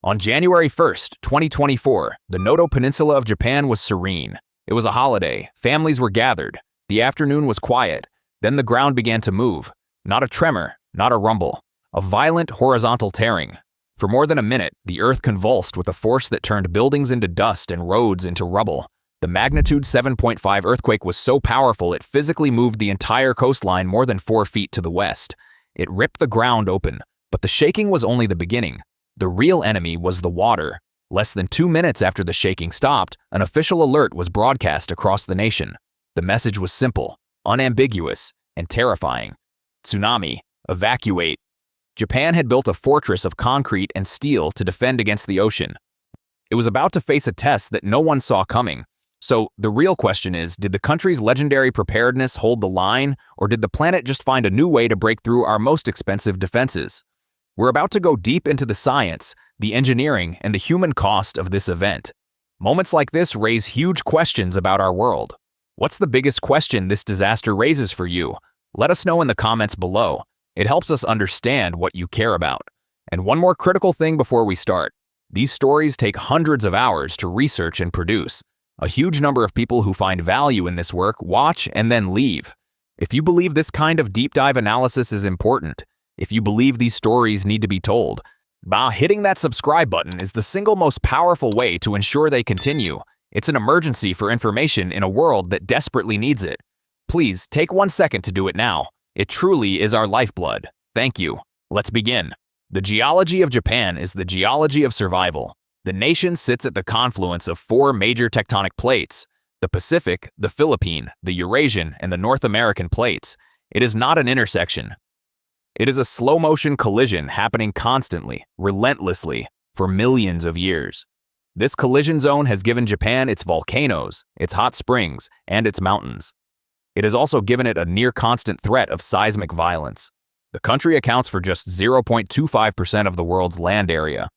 On January 1st, 2024, the Noto Peninsula of Japan was serene. It was a holiday. Families were gathered. The afternoon was quiet. Then the ground began to move. Not a tremor, not a rumble. A violent horizontal tearing. For more than a minute, the earth convulsed with a force that turned buildings into dust and roads into rubble. The magnitude 7.5 earthquake was so powerful it physically moved the entire coastline more than 4 feet to the west. It ripped the ground open, but the shaking was only the beginning. The real enemy was the water. Less than 2 minutes after the shaking stopped, an official alert was broadcast across the nation. The message was simple, unambiguous, and terrifying. Tsunami, evacuate. Japan had built a fortress of concrete and steel to defend against the ocean. It was about to face a test that no one saw coming. So, the real question is, did the country's legendary preparedness hold the line, or did the planet just find a new way to break through our most expensive defenses? We're about to go deep into the science, the engineering, and the human cost of this event. Moments like this raise huge questions about our world. What's the biggest question this disaster raises for you? Let us know in the comments below. It helps us understand what you care about. And one more critical thing before we start. These stories take hundreds of hours to research and produce. A huge number of people who find value in this work watch and then leave. If you believe this kind of deep dive analysis is important, if you believe these stories need to be told, hitting that subscribe button is the single most powerful way to ensure they continue. It's an emergency for information in a world that desperately needs it. Please take 1 second to do it now. It truly is our lifeblood. Thank you. Let's begin. The geology of Japan is the geology of survival. The nation sits at the confluence of 4 major tectonic plates: the Pacific, the Philippine, the Eurasian, and the North American plates. It is not an intersection. It is a slow-motion collision happening constantly, relentlessly, for millions of years. This collision zone has given Japan its volcanoes, its hot springs, and its mountains. It has also given it a near-constant threat of seismic violence. The country accounts for just 0.25% of the world's land area,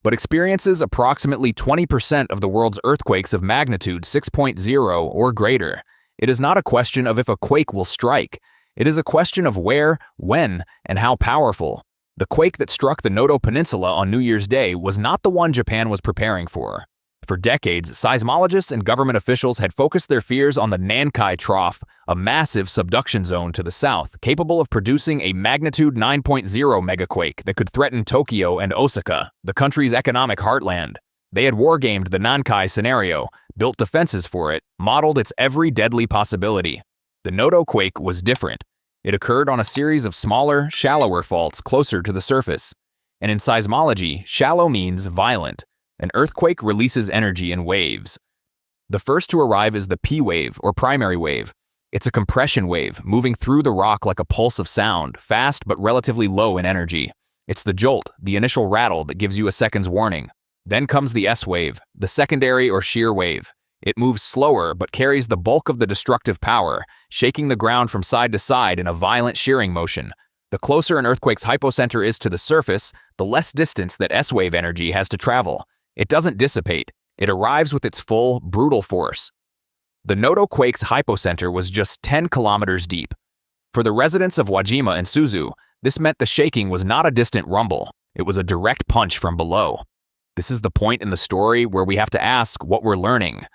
but experiences approximately 20% of the world's earthquakes of magnitude 6.0 or greater. It is not a question of if a quake will strike. It is a question of where, when, and how powerful. The quake that struck the Noto Peninsula on New Year's Day was not the one Japan was preparing for. For decades, seismologists and government officials had focused their fears on the Nankai Trough, a massive subduction zone to the south, capable of producing a magnitude 9.0 megaquake that could threaten Tokyo and Osaka, the country's economic heartland. They had wargamed the Nankai scenario, built defenses for it, modeled its every deadly possibility. The Noto quake was different. It occurred on a series of smaller, shallower faults closer to the surface. And in seismology, shallow means violent. An earthquake releases energy in waves. The first to arrive is the P wave, or primary wave. It's a compression wave, moving through the rock like a pulse of sound, fast but relatively low in energy. It's the jolt, the initial rattle that gives you a second's warning. Then comes the S wave, the secondary or shear wave. It moves slower but carries the bulk of the destructive power, shaking the ground from side to side in a violent shearing motion. The closer an earthquake's hypocenter is to the surface, the less distance that S-wave energy has to travel. It doesn't dissipate. It arrives with its full, brutal force. The Noto quake's hypocenter was just 10 kilometers deep. For the residents of Wajima and Suzu, this meant the shaking was not a distant rumble. It was a direct punch from below. This is the point in the story where we have to ask what we're learning.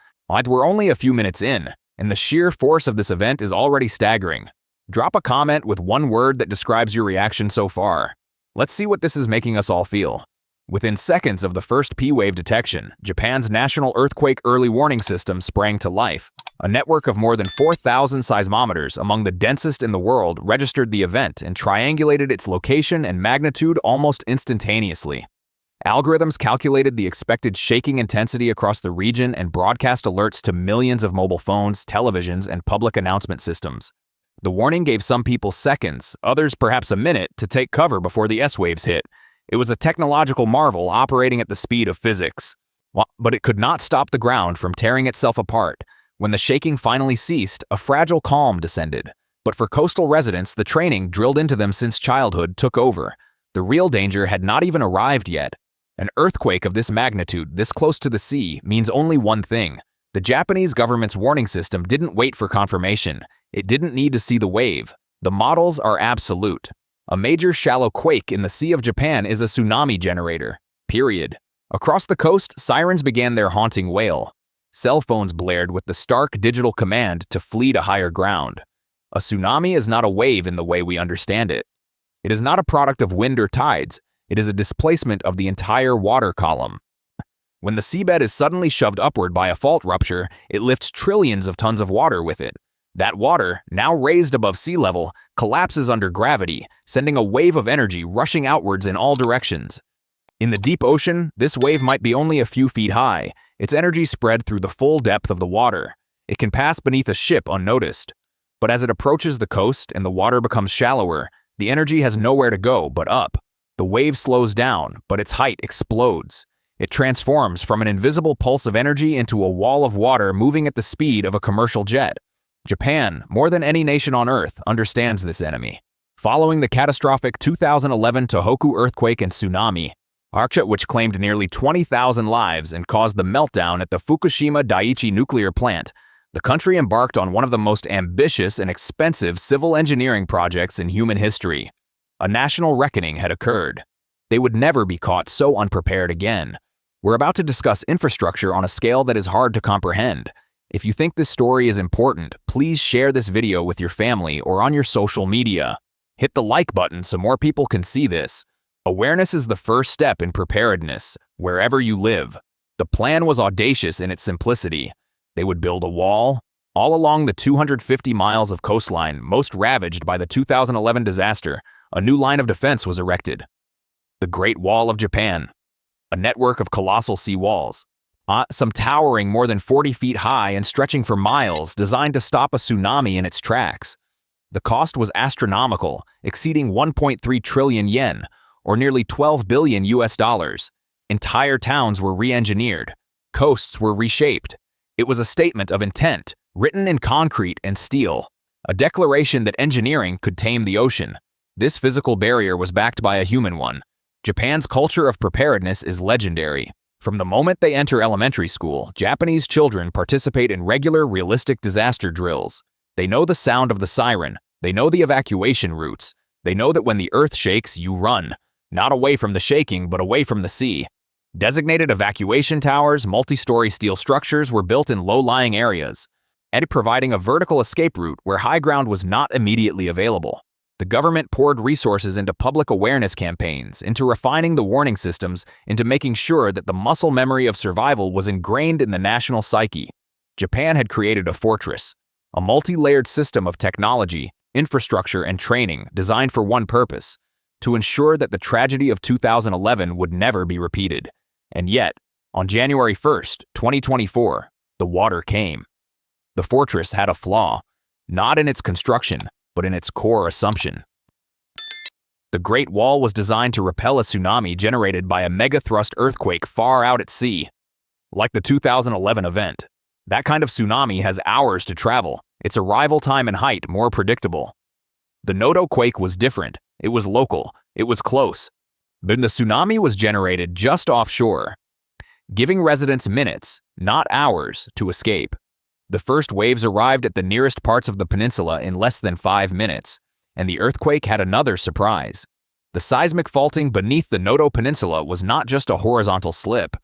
We're only a few minutes in, and the sheer force of this event is already staggering. Drop a comment with one word that describes your reaction so far. Let's see what this is making us all feel. Within seconds of the first P-wave detection, Japan's National Earthquake Early Warning System sprang to life. A network of more than 4,000 seismometers, among the densest in the world, registered the event and triangulated its location and magnitude almost instantaneously. Algorithms calculated the expected shaking intensity across the region and broadcast alerts to millions of mobile phones, televisions, and public announcement systems. The warning gave some people seconds, others perhaps a minute, to take cover before the S-waves hit. It was a technological marvel operating at the speed of physics. But it could not stop the ground from tearing itself apart. When the shaking finally ceased, a fragile calm descended. But for coastal residents, the training drilled into them since childhood took over. The real danger had not even arrived yet. An earthquake of this magnitude, this close to the sea, means only one thing. The Japanese government's warning system didn't wait for confirmation. It didn't need to see the wave. The models are absolute. A major shallow quake in the Sea of Japan is a tsunami generator. Period. Across the coast, sirens began their haunting wail. Cell phones blared with the stark digital command to flee to higher ground. A tsunami is not a wave in the way we understand it. It is not a product of wind or tides. It is a displacement of the entire water column. When the seabed is suddenly shoved upward by a fault rupture, it lifts trillions of tons of water with it. That water, now raised above sea level, collapses under gravity, sending a wave of energy rushing outwards in all directions. In the deep ocean, this wave might be only a few feet high, its energy spread through the full depth of the water. It can pass beneath a ship unnoticed. But as it approaches the coast and the water becomes shallower, the energy has nowhere to go but up. The wave slows down, but its height explodes. It transforms from an invisible pulse of energy into a wall of water moving at the speed of a commercial jet. Japan, more than any nation on Earth, understands this enemy. Following the catastrophic 2011 Tohoku earthquake and tsunami, which claimed nearly 20,000 lives and caused the meltdown at the Fukushima Daiichi nuclear plant, the country embarked on one of the most ambitious and expensive civil engineering projects in human history. A national reckoning had occurred. They would never be caught so unprepared again. We're about to discuss infrastructure on a scale that is hard to comprehend. If you think this story is important, please share this video with your family or on your social media. Hit the like button so more people can see this. Awareness is the first step in preparedness, wherever you live. The plan was audacious in its simplicity. They would build a wall all along the 250 miles of coastline most ravaged by the 2011 disaster. A new line of defense was erected. The Great Wall of Japan, a network of colossal sea walls, some towering more than 40 feet high and stretching for miles, designed to stop a tsunami in its tracks. The cost was astronomical, exceeding 1.3 trillion yen, or nearly 12 billion US dollars. Entire towns were re-engineered. Coasts were reshaped. It was a statement of intent, written in concrete and steel, a declaration that engineering could tame the ocean. This physical barrier was backed by a human one. Japan's culture of preparedness is legendary. From the moment they enter elementary school, Japanese children participate in regular, realistic disaster drills. They know the sound of the siren. They know the evacuation routes. They know that when the earth shakes, you run. Not away from the shaking, but away from the sea. Designated evacuation towers, multi-story steel structures were built in low-lying areas, and providing a vertical escape route where high ground was not immediately available. The government poured resources into public awareness campaigns, into refining the warning systems, into making sure that the muscle memory of survival was ingrained in the national psyche. Japan had created a fortress, a multi-layered system of technology, infrastructure, and training designed for one purpose: to ensure that the tragedy of 2011 would never be repeated. And yet, on January 1st, 2024, the water came. The fortress had a flaw, not in its construction, but in its core assumption. The Great Wall was designed to repel a tsunami generated by a mega-thrust earthquake far out at sea. Like the 2011 event, that kind of tsunami has hours to travel, its arrival time and height more predictable. The Noto quake was different. It was local. It was close. But the tsunami was generated just offshore, giving residents minutes, not hours, to escape. The first waves arrived at the nearest parts of the peninsula in less than 5 minutes, and the earthquake had another surprise. The seismic faulting beneath the Noto Peninsula was not just a horizontal slip.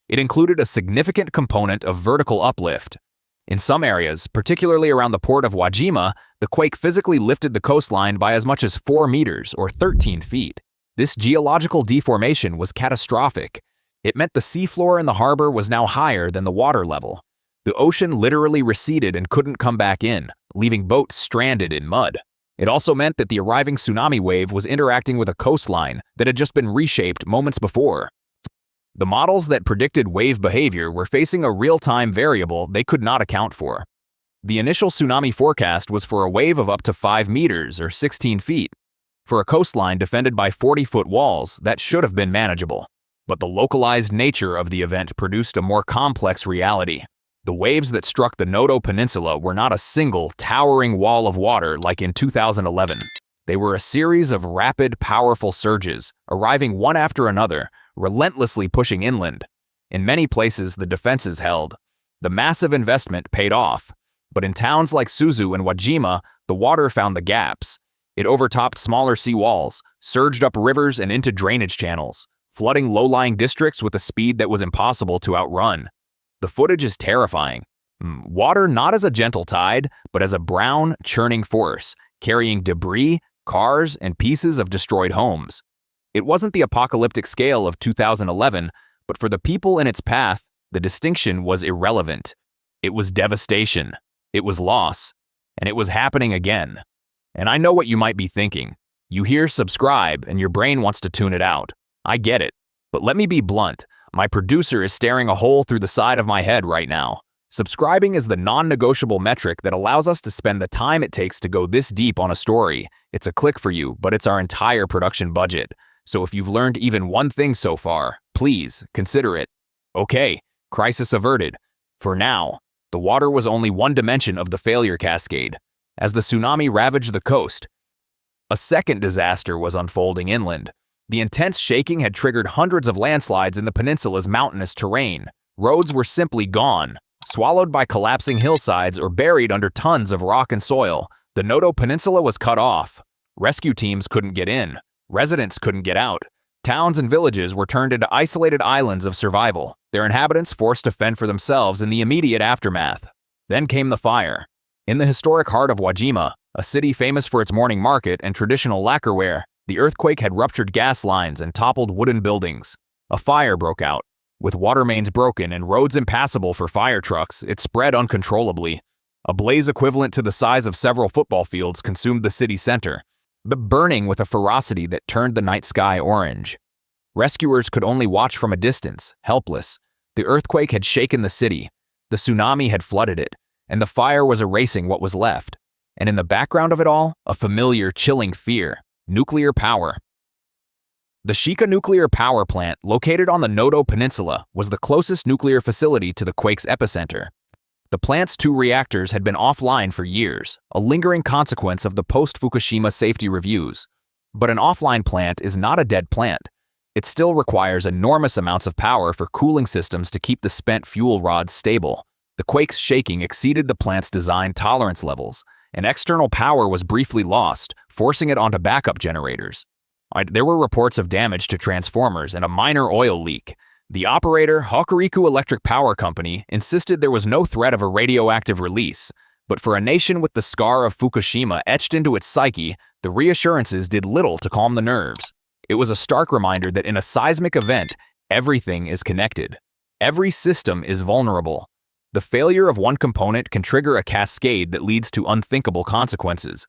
It included a significant component of vertical uplift. In some areas, particularly around the port of Wajima, the quake physically lifted the coastline by as much as 4 meters or 13 feet. This geological deformation was catastrophic. It meant the seafloor in the harbor was now higher than the water level. The ocean literally receded and couldn't come back in, leaving boats stranded in mud. It also meant that the arriving tsunami wave was interacting with a coastline that had just been reshaped moments before. The models that predicted wave behavior were facing a real-time variable they could not account for. The initial tsunami forecast was for a wave of up to 5 meters or 16 feet. For a coastline defended by 40-foot walls, that should have been manageable. But the localized nature of the event produced a more complex reality. The waves that struck the Noto Peninsula were not a single, towering wall of water like in 2011. They were a series of rapid, powerful surges, arriving one after another, relentlessly pushing inland. In many places, the defenses held. The massive investment paid off. But in towns like Suzu and Wajima, the water found the gaps. It overtopped smaller seawalls, surged up rivers and into drainage channels, flooding low-lying districts with a speed that was impossible to outrun. The footage is terrifying. Water not as a gentle tide, but as a brown, churning force, carrying debris, cars, and pieces of destroyed homes. It wasn't the apocalyptic scale of 2011, but for the people in its path, the distinction was irrelevant. It was devastation. It was loss. And it was happening again. And I know what you might be thinking. You hear subscribe and your brain wants to tune it out. I get it. But let me be blunt. My producer is staring a hole through the side of my head right now. Subscribing is the non-negotiable metric that allows us to spend the time it takes to go this deep on a story. It's a click for you, but it's our entire production budget. So if you've learned even one thing so far, please consider it. Okay, crisis averted. For now, the water was only one dimension of the failure cascade. As the tsunami ravaged the coast, a second disaster was unfolding inland. The intense shaking had triggered hundreds of landslides in the peninsula's mountainous terrain. Roads were simply gone, swallowed by collapsing hillsides or buried under tons of rock and soil. The Noto Peninsula was cut off. Rescue teams couldn't get in. Residents couldn't get out. Towns and villages were turned into isolated islands of survival, their inhabitants forced to fend for themselves in the immediate aftermath. Then came the fire. In the historic heart of Wajima, a city famous for its morning market and traditional lacquerware, the earthquake had ruptured gas lines and toppled wooden buildings. A fire broke out. With water mains broken and roads impassable for fire trucks, it spread uncontrollably. A blaze equivalent to the size of several football fields consumed the city center, burning with a ferocity that turned the night sky orange. Rescuers could only watch from a distance, helpless. The earthquake had shaken the city, the tsunami had flooded it, and the fire was erasing what was left. And in the background of it all, a familiar, chilling fear: nuclear power. The Shika nuclear power plant, located on the Noto Peninsula, was the closest nuclear facility to the quake's epicenter. The plant's 2 reactors had been offline for years, a lingering consequence of the post-Fukushima safety reviews. But an offline plant is not a dead plant. It still requires enormous amounts of power for cooling systems to keep the spent fuel rods stable. The quake's shaking exceeded the plant's design tolerance levels, and external power was briefly lost, forcing it onto backup generators. There were reports of damage to transformers and a minor oil leak. The operator, Hokuriku Electric Power Company, insisted there was no threat of a radioactive release. But for a nation with the scar of Fukushima etched into its psyche, the reassurances did little to calm the nerves. It was a stark reminder that in a seismic event, everything is connected. Every system is vulnerable. The failure of one component can trigger a cascade that leads to unthinkable consequences.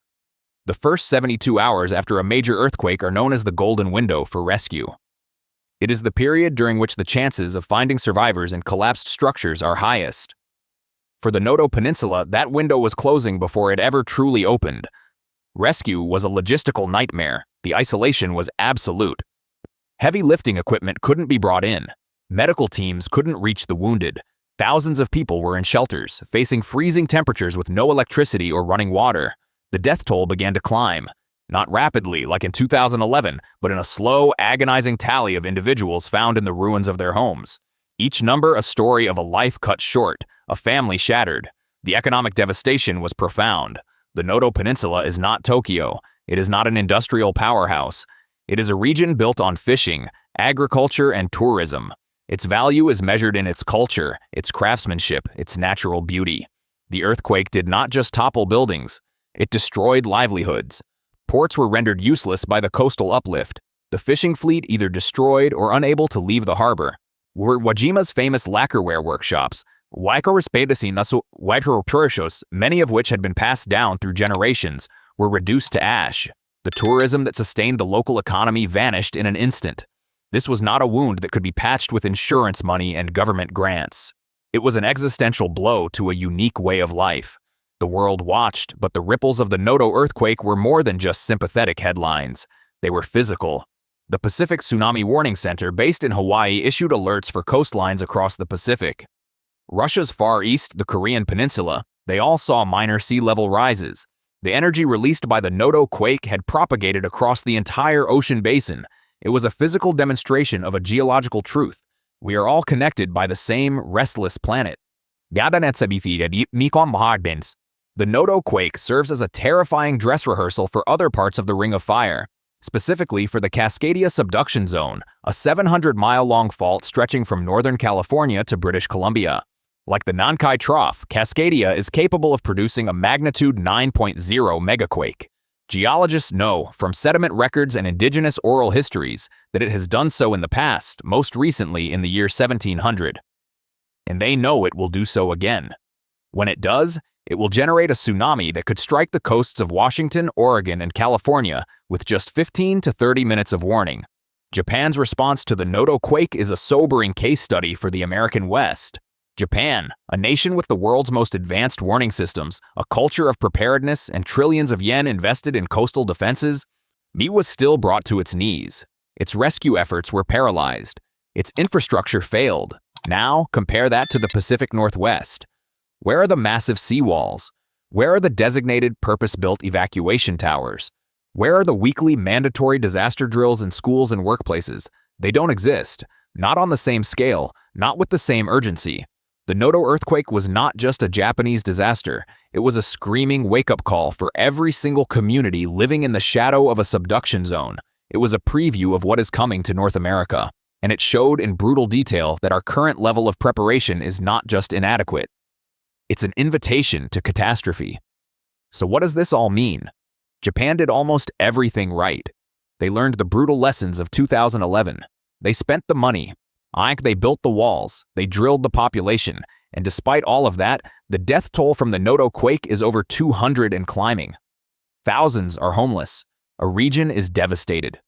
The first 72 hours after a major earthquake are known as the golden window for rescue. It is the period during which the chances of finding survivors in collapsed structures are highest. For the Noto Peninsula, that window was closing before it ever truly opened. Rescue was a logistical nightmare. The isolation was absolute. Heavy lifting equipment couldn't be brought in. Medical teams couldn't reach the wounded. Thousands of people were in shelters, facing freezing temperatures with no electricity or running water. The death toll began to climb. Not rapidly, like in 2011, but in a slow, agonizing tally of individuals found in the ruins of their homes. Each number a story of a life cut short, a family shattered. The economic devastation was profound. The Noto Peninsula is not Tokyo. It is not an industrial powerhouse. It is a region built on fishing, agriculture, and tourism. Its value is measured in its culture, its craftsmanship, its natural beauty. The earthquake did not just topple buildings. It destroyed livelihoods. Ports were rendered useless by the coastal uplift. The fishing fleet either destroyed or unable to leave the harbor. Wajima's famous lacquerware workshops, many of which had been passed down through generations, were reduced to ash. The tourism that sustained the local economy vanished in an instant. This was not a wound that could be patched with insurance money and government grants. It was an existential blow to a unique way of life. The world watched, but the ripples of the Noto earthquake were more than just sympathetic headlines. They were physical. The Pacific Tsunami Warning Center, based in Hawaii, issued alerts for coastlines across the Pacific. Russia's Far East, the Korean Peninsula, they all saw minor sea level rises. The energy released by the Noto quake had propagated across the entire ocean basin. It was a physical demonstration of a geological truth. We are all connected by the same restless planet. The Noto quake serves as a terrifying dress rehearsal for other parts of the Ring of Fire. specifically for the Cascadia subduction zone, a 700-mile-long fault stretching from Northern California to British Columbia. Like the Nankai Trough, Cascadia is capable of producing a magnitude 9.0 megaquake. Geologists know from sediment records and indigenous oral histories that it has done so in the past, most recently in the year 1700. And they know it will do so again. When it does, it will generate a tsunami that could strike the coasts of Washington, Oregon, and California with just 15 to 30 minutes of warning. Japan's response to the Noto quake is a sobering case study for the American West. Japan, a nation with the world's most advanced warning systems, a culture of preparedness, and trillions of yen invested in coastal defenses, was still brought to its knees. Its rescue efforts were paralyzed. Its infrastructure failed. Now, compare that to the Pacific Northwest. Where are the massive seawalls? Where are the designated purpose-built evacuation towers? Where are the weekly mandatory disaster drills in schools and workplaces? They don't exist. Not on the same scale, not with the same urgency. The Noto earthquake was not just a Japanese disaster, it was a screaming wake-up call for every single community living in the shadow of a subduction zone. It was a preview of what is coming to North America, and it showed in brutal detail that our current level of preparation is not just inadequate. It's an invitation to catastrophe. So what does this all mean? Japan did almost everything right. They learned the brutal lessons of 2011. They spent the money. They built the walls, they drilled the population, and despite all of that, the death toll from the Noto quake is over 200 and climbing. Thousands are homeless. A region is devastated.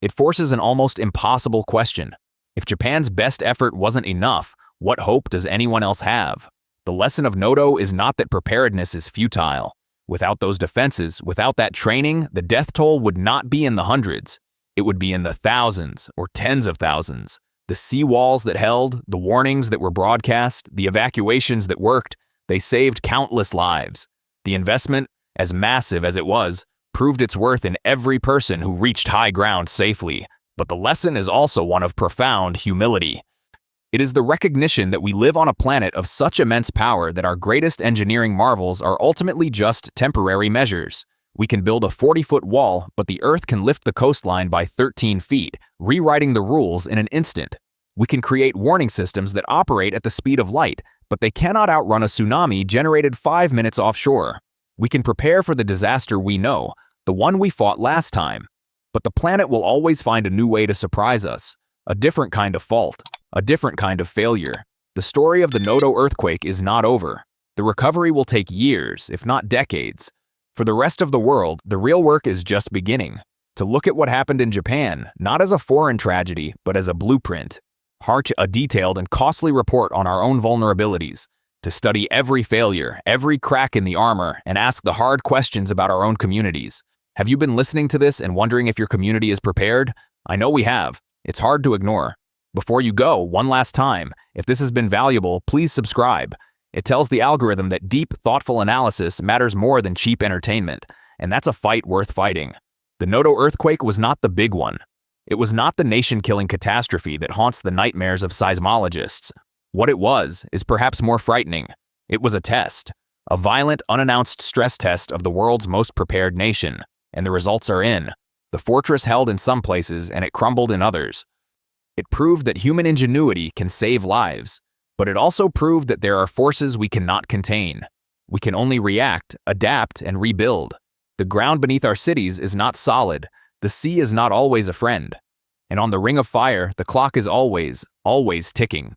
It forces an almost impossible question. If Japan's best effort wasn't enough, what hope does anyone else have? The lesson of Noto is not that preparedness is futile. Without those defenses, without that training, the death toll would not be in the hundreds. It would be in the thousands or tens of thousands. The seawalls that held, the warnings that were broadcast, the evacuations that worked, they saved countless lives. The investment, as massive as it was, proved its worth in every person who reached high ground safely. But the lesson is also one of profound humility. It is the recognition that we live on a planet of such immense power that our greatest engineering marvels are ultimately just temporary measures. We can build a 40-foot wall, but the Earth can lift the coastline by 13 feet, rewriting the rules in an instant. We can create warning systems that operate at the speed of light, but they cannot outrun a tsunami generated 5 minutes offshore. We can prepare for the disaster we know, the one we fought last time. But the planet will always find a new way to surprise us. A different kind of fault. A different kind of failure. The story of the Noto earthquake is not over. The recovery will take years, if not decades. For the rest of the world, the real work is just beginning. To look at what happened in Japan, not as a foreign tragedy, but as a blueprint. A detailed and costly report on our own vulnerabilities. To study every failure, every crack in the armor, and ask the hard questions about our own communities. Have you been listening to this and wondering if your community is prepared? I know we have. It's hard to ignore. Before you go, one last time, if this has been valuable, please subscribe. It tells the algorithm that deep, thoughtful analysis matters more than cheap entertainment, and that's a fight worth fighting. The Noto earthquake was not the big one. It was not the nation-killing catastrophe that haunts the nightmares of seismologists. What it was is perhaps more frightening. It was a test. A violent, unannounced stress test of the world's most prepared nation. And the results are in. The fortress held in some places and it crumbled in others. It proved that human ingenuity can save lives. But it also proved that there are forces we cannot contain. We can only react, adapt, and rebuild. The ground beneath our cities is not solid. The sea is not always a friend. And on the ring of fire, the clock is always ticking.